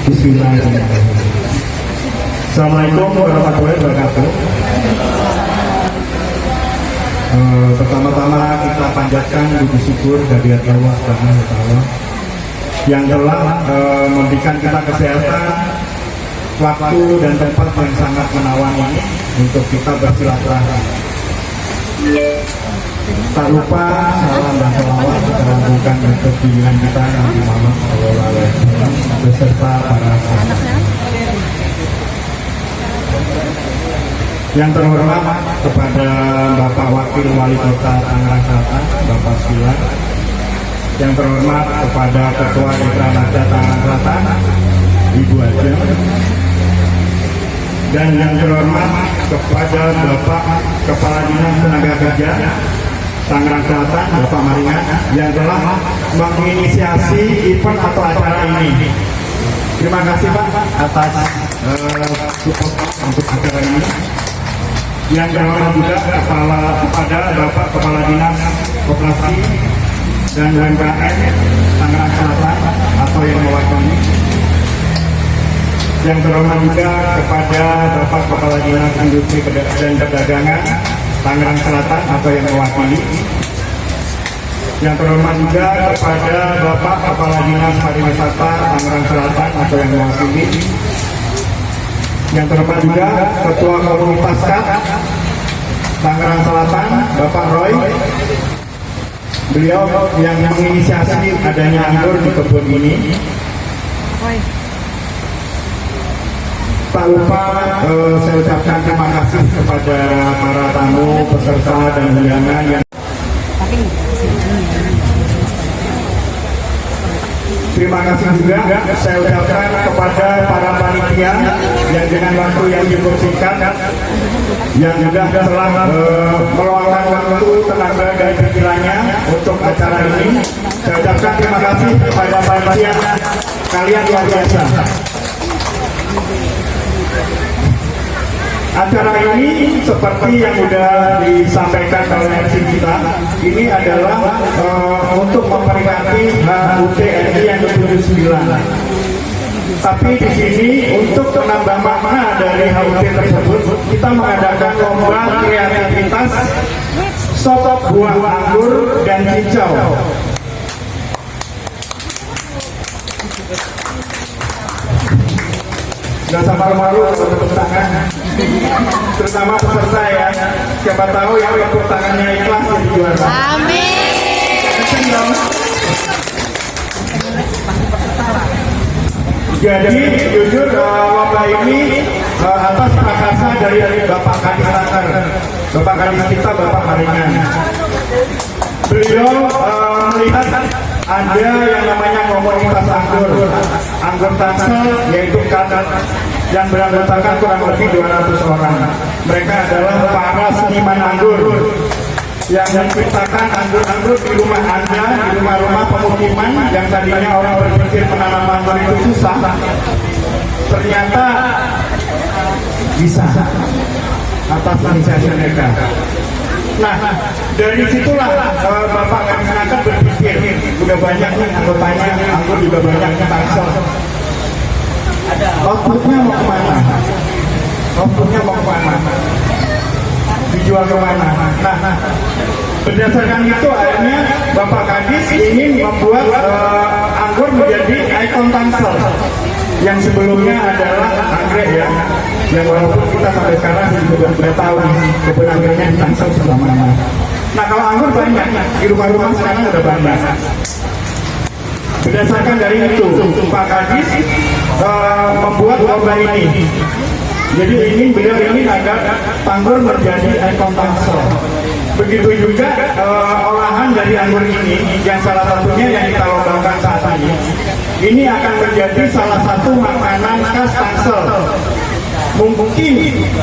Bismillahirrahmanirrahim. Assalamualaikum warahmatullahi wabarakatuh. Pertama-tama kita panjatkan puji syukur dari Allah Subhanahu wa Ta'ala yang telah memberikan kita kesehatan, waktu dan tempat yang sangat menawan ini untuk kita bersilaturahmi. Tak lupa salam dan salawat kita lanjutkan untuk pilihan kita Nabi Muhammad SAW beserta para sahabat. Yang terhormat kepada Bapak Wakil Wali Kota Tangerang Selatan, Bapak Silar. Yang terhormat kepada Ketua Desa Nada Tangerang Selatan, Ibu Ajeng. Dan yang terhormat kepada Bapak Kepala Dinas Tenaga Kerja Tangerang Selatan, Bapak Maringan, yang telah menginisiasi event atau acara ini. Terima kasih Pak atas support untuk acara ini. Yang terhormat juga kepada Bapak Kepala Dinas Koperasi dan UMKM Tangerang Selatan atau yang mewakili. Yang terhormat juga kepada Bapak Kepala Dinas Industri dan Perdagangan Tangerang Selatan atau yang mewakili. Yang terhormat juga kepada Bapak Kepala Dinas Pariwisata Tangerang Selatan atau yang mewakili. Yang terhormat juga Ketua Komunitas KAT Tangerang Selatan, Bapak Roy. Beliau yang menginisiasi adanya anggur di kebun ini. Tak lupa saya ucapkan terima kasih kepada para tamu, peserta dan undangan yang terima kasih juga saya ucapkan kepada para panitia yang dengan waktu yang cukup singkat yang juga telah meluangkan waktu, tenaga dan pikirannya untuk acara ini. Saya ucapkan terima kasih kepada panitia, kalian luar biasa. Acara ini seperti yang sudah disampaikan oleh MC kita, ini adalah untuk memperingati HUT RI yang ke-79. Tapi di sini untuk menambah makna dari HUT tersebut, kita mengadakan lomba kreativitas sop buah anggur dan cincau. Gak sabar malu tepuk tangan, terutama peserta ya. Siapa tahu ya tepuk tangannya ikhlas jadi juara. Amin. Jadi jujur lomba ini atas prakarsa dari Bapak Kadis Tanger, Bapak Kadis kita, Bapak Maringan. Beliau melihat ada yang namanya komunitas anggur Tangsel, yaitu yang beranggotakan kurang lebih 200 orang. Mereka adalah para seniman anggur yang menciptakan anggur-anggur di rumah Anda, di rumah-rumah pemukiman yang tadinya orang berpikir menanam anggur itu susah, ternyata bisa atas inisiatif mereka. Nah, dari situlah Bapak Kadisnaker berpikir, udah banyak nih anggotanya, anggur juga banyak di Tangsel. Outputnya mau kemana? Outputnya mau kemana? Dijual kemana? Nah, berdasarkan itu akhirnya Bapak Kadis ingin membuat anggur menjadi ikon Tangsel. Yang sebelumnya adalah anggrek ya, yang walaupun kita sampai sekarang juga sudah tahu kebun anggreknya di Tangsel sebelah mana. Nah, kalau anggur banyak di rumah-rumah sekarang udah banyak. Berdasarkan dari itu, Pak Kadis membuat lomba ini. Jadi beliau ingin agar anggur menjadi ikon Tangsel. Begitu juga olahan dari anggur ini, yang salah satunya yang kita lombakan saat ini akan menjadi salah satu makanan khas Tangsel. Mungkin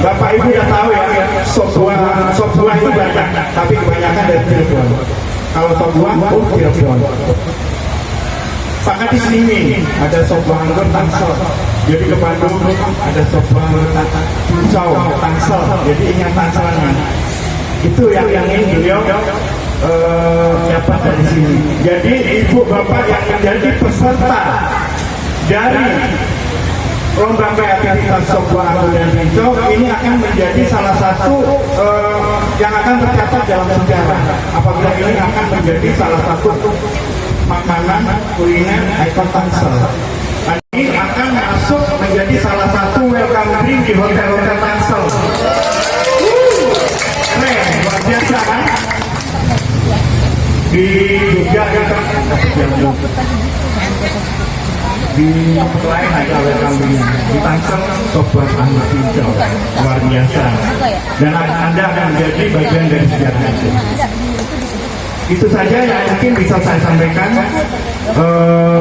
Bapak Ibu sudah tahu ya, sop buah itu banyak, tapi kebanyakan dari Cirebon. Kalau sop buah, Cirebon. Pak Kadis ini ada sop buah anggur Tangsel. Jadi ke Bandung ada sop buah anggur Tangsel. Jadi ingat Tangselan. Itu yang ingin beliau dapat dari sini. Jadi ibu bapak yang menjadi peserta dari lomba kreativitas sop buah anggur dan hijau ini akan menjadi salah satu yang akan tercatat dalam sejarah. Apabila ini akan menjadi salah satu makanan kuliner ikon Tangsel. Ini akan masuk menjadi salah satu welcome drink di hotel-hotel Tangsel. Luar biasa kan? Di Jogja kan? Di lain ada welcome drink. Di Tangsel sop buah anggur hijau. Luar biasa. Dan Anda akan menjadi bagian dari sejarah itu. Itu saja yang mungkin bisa saya sampaikan.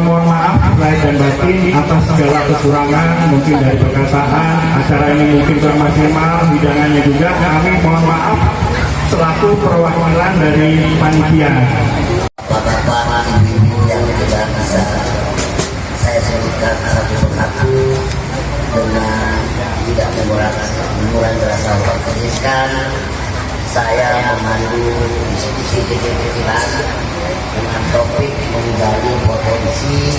Mohon maaf lahir dan batin atas segala kekurangan mungkin dari perkataan. Acara ini mungkin kurang maksimal, hidangannya juga. Kami mohon maaf selaku perwakilan dari panitia. Bapak-bapak, ibu-ibu yang tidak bisa saya sebutkan satu persatu dengan tidak mengurangi rasa hormat. Saya memandu diskusi kecil-kecilan dengan topik menggali potensi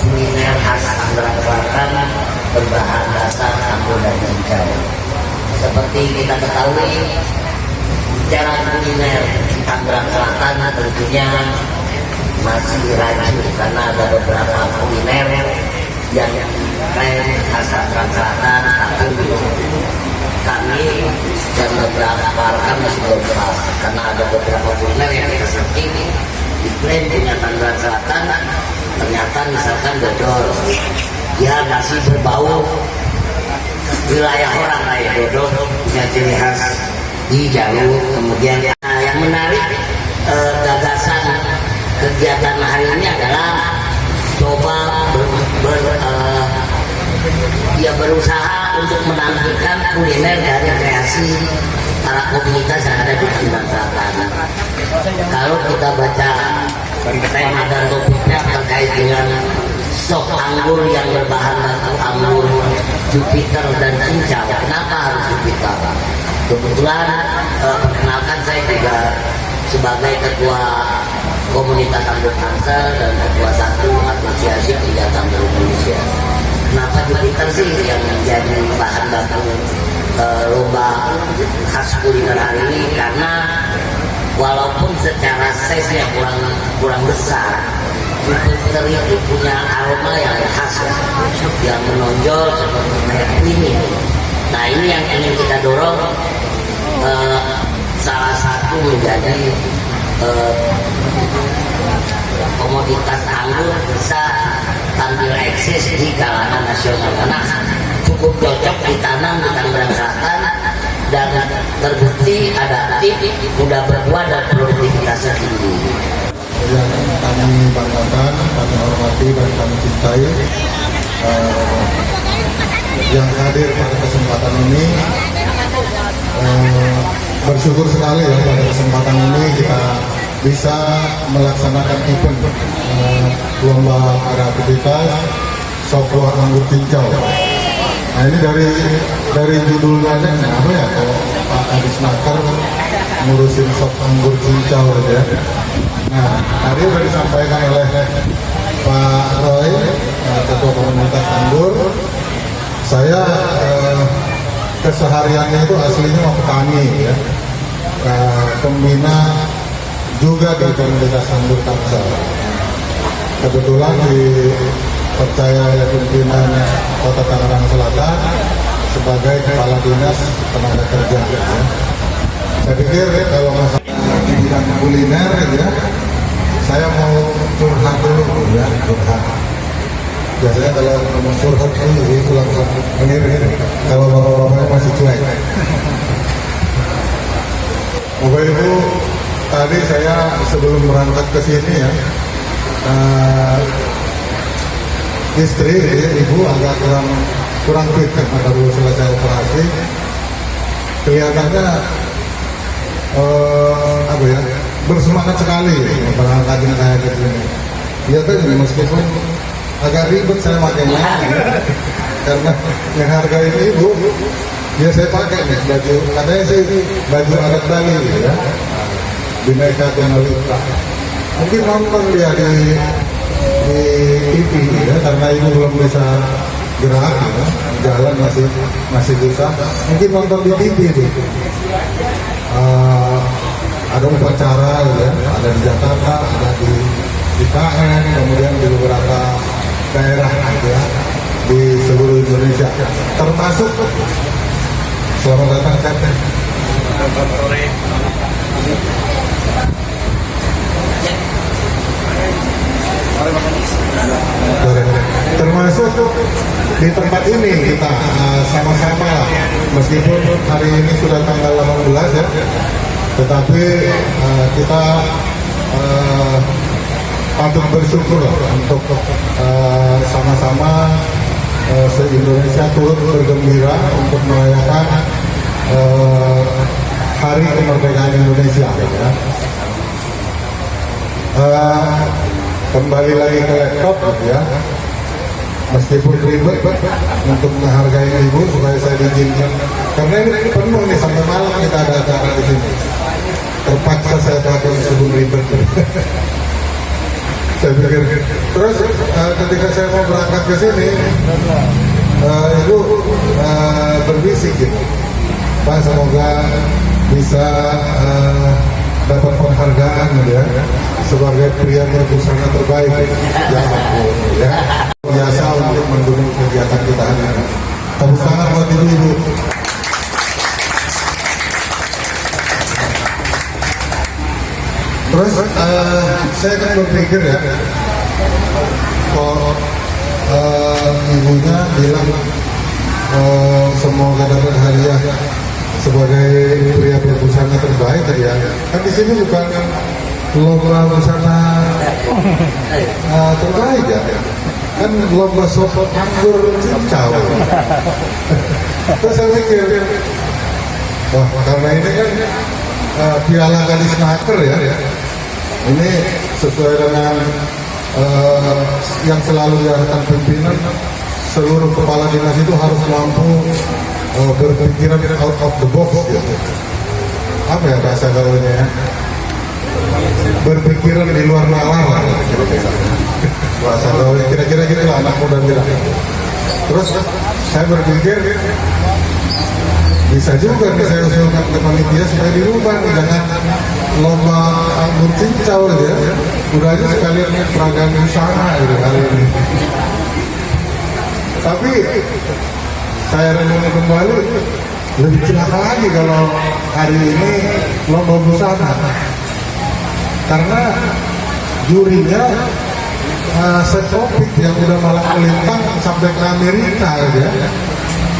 kuliner khas Tangerang Selatan berbahan dasar anggur dan hijau. Seperti kita ketahui, bicara kuliner di Tangerang Selatan tentunya masih rancu karena ada beberapa kuliner yang keren khas Tangerang Selatan, tapi kami dan beberapa rekan masih belum pas karena ada beberapa kuliner yang kita searching diklaim punya Tangerang Selatan, ternyata misalkan dodol ya masih berbau wilayah orang lain. Dodol punya ciri khas di Jawa. Kemudian yang menarik gagasan kegiatan hari ini adalah coba berusaha untuk menampilkan kuliner dari kreasi para komunitas yang ada di Tangerang Selatan. Kalau kita baca tema dan topiknya terkait dengan sop anggur yang berbahan baku anggur Jupiter dan cincau. Kenapa harus Jupiter? Kebetulan perkenalkan saya juga sebagai ketua komunitas anggur Tangsel dan ketua satu asosiasi penjajah anggur Indonesia. Kenapa Jupiter sih yang menjadi bahan baku lomba khas kuliner hari ini? Karena walaupun secara size-nya kurang besar, Jupiter itu punya aroma yang khas yang menonjol seperti merek ini. Nah, ini yang ingin kita dorong, salah satu menjadi komoditas anggur bisa tampil eksis di kalangan nasional karena cukup cocok ditanam di Tangerang Selatan dan terbukti adaptif, mudah berbuah dan produktivitasnya tinggi. yang kami banggakan, kami hormati dan kami cintai, yang hadir pada kesempatan ini. Bersyukur sekali ya pada kesempatan ini kita bisa melaksanakan event lomba kreativitas Soplo Anggur Cincau. Nah ini dari judulnya aja apa ya, kalau Pak Adi Snaker ngurusin sop anggur cincau ya. Nah tadi sudah disampaikan oleh Pak Roy, Ketua Komunitas Anggur. Saya kesehariannya itu aslinya mau petani ya, pembina juga di Komunitas Anggur Tangsel. Kebetulan dipercaya oleh pimpinan Kota Tangerang Selatan sebagai Kepala Dinas Tenaga Kerja ya. Saya pikir kalau masalah di bidang kuliner ya, saya mau curhat dulu ya, curhat. Biasanya kalau ngomong curhat itu langsung mengirim, kalau bapak-bapaknya masih cuek. Bapak Ibu, tadi saya sebelum berangkat ke sini ya, istri, ibu agak kurang fit karena baru selesai operasi. Kelihatannya apa ya, bersemangat sekali berangkatin saya ke sini. Ya kan, meskipun agak ribet saya makanya karena yang harga ini ibu, ya saya pakai nih baju, katanya sih baju adat Bali gitu ya, Bhinneka Tunggal Ika. Mungkin nonton dia di TV ya, karena ibu belum bisa gerak ya, jalan masih susah. Mungkin nonton di TV itu. Ada upacara ya, ada di Jakarta, ada di IKN, kemudian di beberapa daerah ya, di seluruh Indonesia, termasuk selamat datang Captain. Termasuk di tempat ini kita sama-sama lah, meskipun hari ini sudah tanggal 18 ya, tetapi kita patut bersyukur untuk sama-sama se-Indonesia turut bergembira untuk merayakan Hari Kemerdekaan Indonesia ya. Kembali lagi ke laptop ya, meskipun ribet untuk menghargai ibu supaya saya diizinkan, karena ini penuh nih sampai malam kita ada acara di sini. Terpaksa saya datang sebelum ribet. Saya pikir terus ketika saya mau berangkat ke sini, ibu berbisik gitu, Pak semoga bisa dapat penghargaan ya sebagai pria berbusana terbaik. Ya ampun ya, biasa untuk mendukung kegiatan kita hari ini. Tepuk tangan buat ibu. Terus saya kan berpikir ya, kok ibunya bilang semoga dapat hadiah sebagai pria berbusana terbaik ya. Kan di sini bukan lomba busana terbaik ya, kan lomba sop anggur cincau. Terus saya pikir, wah karena ini kan piala Adi Snaker ya, ini sesuai dengan yang selalu diarahkan pimpinan, seluruh kepala dinas itu harus mampu berpikiran out of the box gitu. Apa ya bahasa gaulnya ya, berpikiran di luar nalar bahasa gaulnya, kira-kira gitu lah anak muda bilang. Terus saya berpikir bisa juga nih saya usulkan ke panitia supaya dirubah, jangan lomba anggur cincau ya, udah aja sekalian peragaan usaha gitu hari ini. Tapi saya renungi kembali, lebih celaka lagi kalau hari ini lomba busana, karena jurinya setopik yang udah malah melintang sampai ke Amerika ya.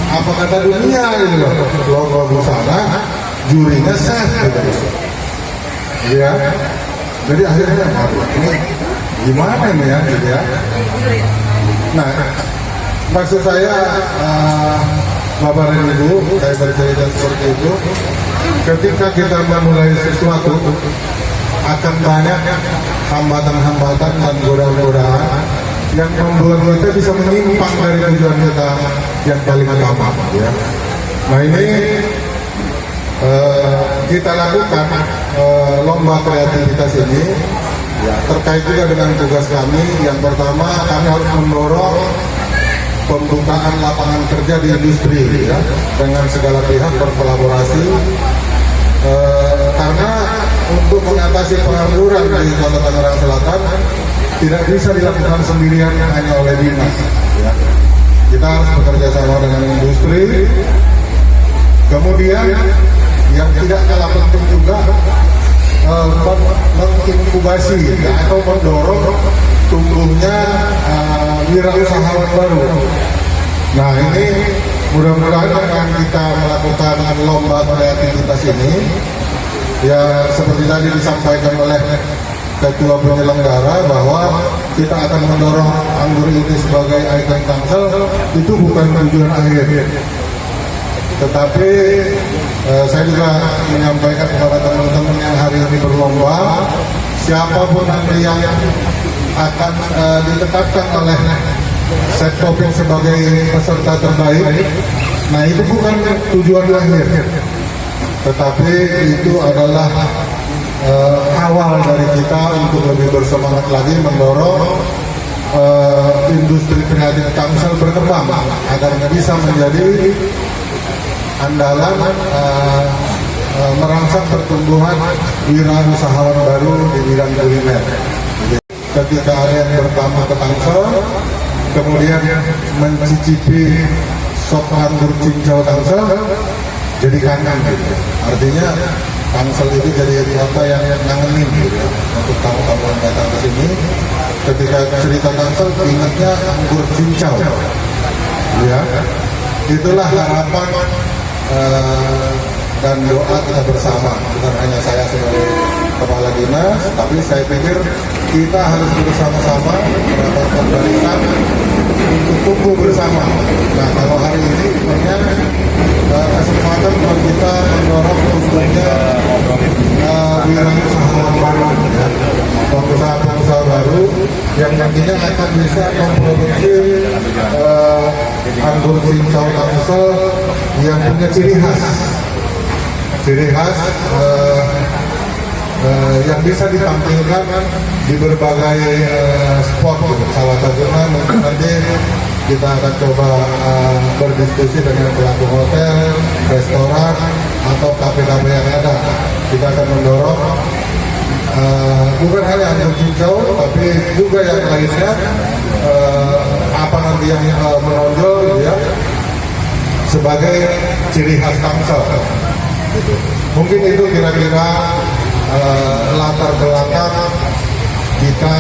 Apa kata dunia gitu loh, lomba busana jurinya chef gitu ya. Jadi akhirnya waduh, ini gimana ini ya gitu ya. Nah, maksud saya Bapak dan Ibu, saya bercerita seperti itu. Ketika kita memulai sesuatu, akan banyak hambatan-hambatan dan godaan-godaan yang membuat kita bisa menyimpang dari tujuan kita yang paling utama. Ya. Nah ini kita lakukan lomba kreativitas ini ya, terkait juga dengan tugas kami. Yang pertama, kami harus mendorong pembukaan lapangan kerja di industri ya, dengan segala pihak berkolaborasi karena untuk mengatasi pengangguran di Kota Tangerang Selatan tidak bisa dilakukan sendirian hanya oleh dinas ya. Kita harus bekerja sama dengan industri. Kemudian yang tidak kalah penting juga menginkubasi ya, atau mendorong tumbuhnya wirausahawan baru. Nah ini mudah-mudahan dengan kita melakukan lomba kreativitas ini, ya seperti tadi disampaikan oleh Ketua Penyelenggara bahwa kita akan mendorong anggur ini sebagai ikon Tangsel, itu bukan tujuan akhir. Tetapi saya juga menyampaikan kepada teman-teman yang hari ini berlomba, siapapun nanti yang akan ditetapkan oleh Setpopin sebagai peserta terbaik, nah itu bukan tujuan akhir, tetapi itu adalah awal dari kita untuk lebih bersemangat lagi mendorong industri kreatif Tangsel berkembang agar bisa menjadi andalan merangsang pertumbuhan wirausahawan baru di bidang kuliner. Ketika ada yang pertama ke Tangsel, kemudian mencicipi sop anggur cincau Tangsel, jadi kangen gitu. Artinya Tangsel itu jadi kota yang ngangenin gitu untuk tamu-tamu yang datang ke sini. Ketika cerita Tangsel, ingatnya anggur cincau. Ya, itulah harapan dan doa kita bersama, bukan hanya saya sebagai kepala dinas, tapi saya pikir kita harus bersama-sama merapatkan barisan untuk tumbuh bersama. Nah kalau hari ini sebenarnya kesempatan buat kita mendorong tumbuhnya wirausaha baru, pengusaha-pengusaha baru yang nantinya akan bisa memproduksi anggur cincau Tangsel yang punya ciri khas yang bisa ditampilkan di berbagai spot. Salah satunya mungkin nanti kita akan coba berdiskusi dengan pelaku hotel, restoran, atau kafe-kafe yang ada. Kita akan mendorong bukan hanya anggur cincau, tapi juga yang lainnya apa nanti yang menonjol ya, sebagai ciri khas Tangsel. Mungkin itu kira-kira latar belakang kita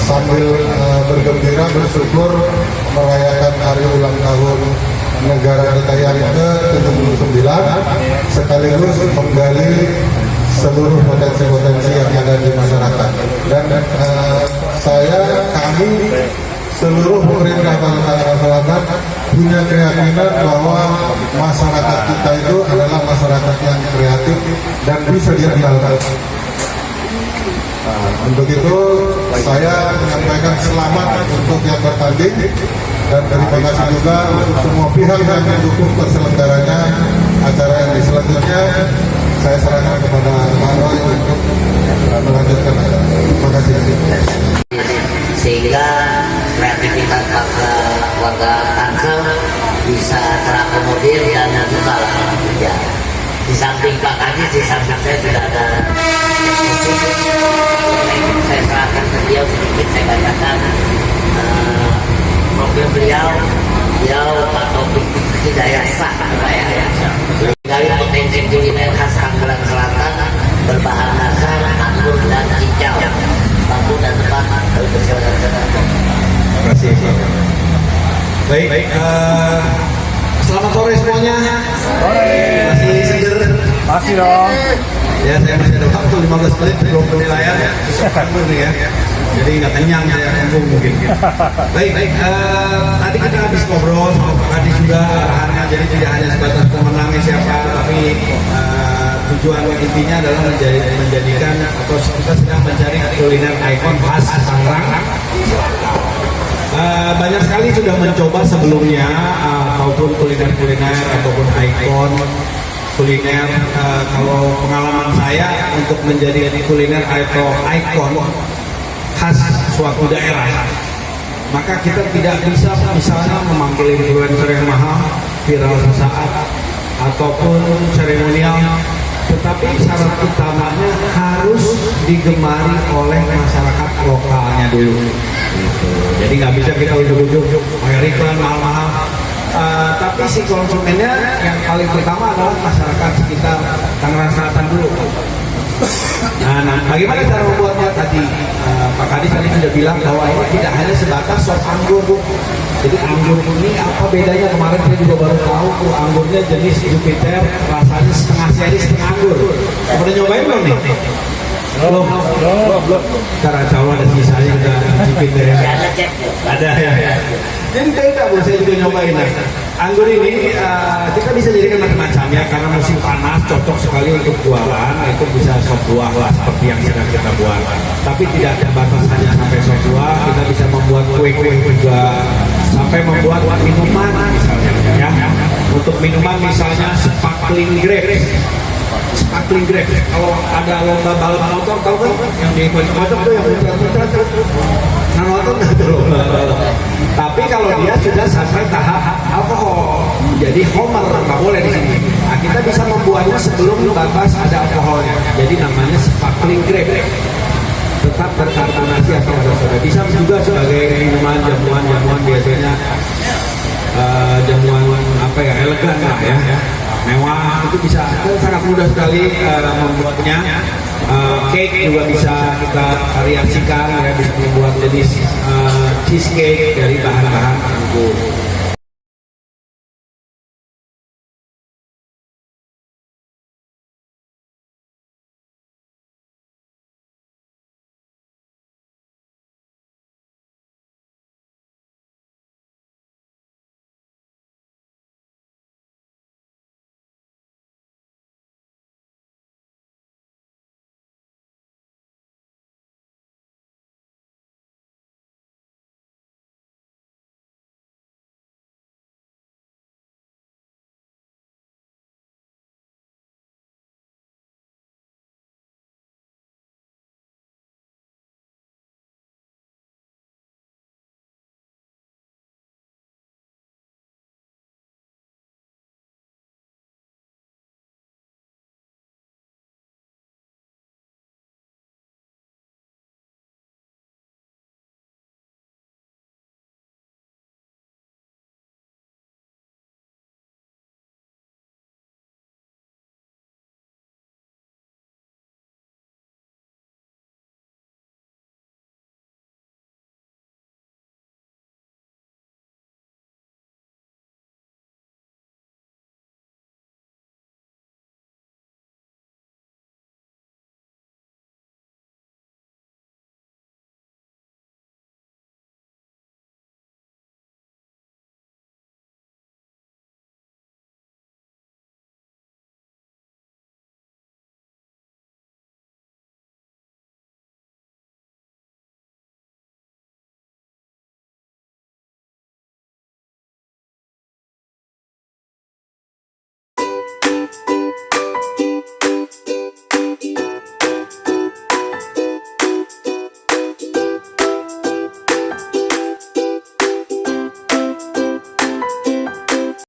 sambil bergembira bersyukur merayakan hari ulang tahun negara kita yang ke-79, sekaligus menggali seluruh potensi-potensi yang ada di masyarakat. Dan kami seluruh pemerintah Tangerang Selatan punya keyakinan bahwa masyarakat kita itu adalah masyarakat yang kreatif dan bisa diandalkan. Untuk itu saya menyampaikan selamat untuk yang bertanding dan terima kasih juga untuk semua pihak yang mendukung terselenggaranya acara yang selanjutnya. Saya serahkan kepada Pak Roy untuk melanjutkan acara. Terima kasih. Sehingga kreativitas warga Tangsel bisa terakomodir dan juga ya. Di samping Pak Kadis, di samping saya sudah ada saya serahkan ke beliau sedikit, saya bacakan profil beliau Pak Taufik Hidayat Shah dari potensi kuliner khas Tangerang Selatan berbahan dasar anggur dan cincau. Bambu dan tempat kalau bersilakan. Terima kasih. Baik, selamat sore semuanya. Sore. Masih seger. Masih dong. Ya, saya masih ada waktu 15 menit sebelum penilaian. Besok anggur nih ya. Jadi nggak kenyang saya ngomong mungkin. Baik, tadi kita habis ngobrol sama Pak Kadi juga arahannya. Jadi tidak hanya sebatas pemenangnya siapa, tapi tujuan intinya adalah menjadikan atau kita sedang mencari kuliner ikon khas Tangerang. Banyak sekali sudah mencoba sebelumnya ataupun kuliner-kuliner ataupun ikon kuliner. Kalau pengalaman saya untuk menjadi kuliner atau ikon khas suatu daerah, maka kita tidak bisa misalnya memanggil influencer yang mahal, viral sesaat ataupun seremonial, tetapi syarat utamanya harus digemari oleh masyarakat lokalnya dulu. Gitu. Jadi nggak bisa kita ujuk-ujuk pakai iklan mahal-mahal. Tapi si konsumennya yang paling pertama adalah masyarakat sekitar Tangerang Selatan dulu. Nah, bagaimana cara membuatnya tadi? Pak Kadis tadi sudah bilang bahwa ini tidak hanya sebatas sop anggur, Bu. Jadi anggur ini apa bedanya? Kemarin saya juga baru tahu anggurnya jenis Jupiter, rasanya setengah seri setengah anggur. Pernah nyobain belum nih? Belum. Cara Jawa ada sisanya udah Jupiter ya. Ada ya. Jadi beda, Bu. Saya juga nyobain. Anggur ini kita bisa jadikan macam-macam ya, karena musim panas cocok sekali untuk buahan. Itu bisa sop buah lah seperti yang sedang kita buat. Tapi tidak terbatas hanya sampai sop buah, kita bisa membuat kue-kue juga, sampai membuat minuman misalnya ya. Untuk minuman misalnya sparkling grapes. Sparkling grapes. Kalau ada lomba balap motor, tahu kan? Yang di kocok-kocok tuh yang muter-muter tuh. Nah, motor nggak tuh. Tapi kalau dia sudah sampai tahap alkohol, jadi homer nggak boleh di sini. Nah, kita bisa membuatnya sebelum batas ada alkoholnya. Jadi namanya sparkling grape. Tetap berkarbonasi atau ada. Bisa juga sebagai minuman jamuan biasanya jamuan apa ya, elegan lah ya. Mewah itu bisa, sangat mudah sekali membuatnya. Cake juga bisa kita variasikan ya, bisa membuat jenis cheesecake dari bahan-bahan anggur.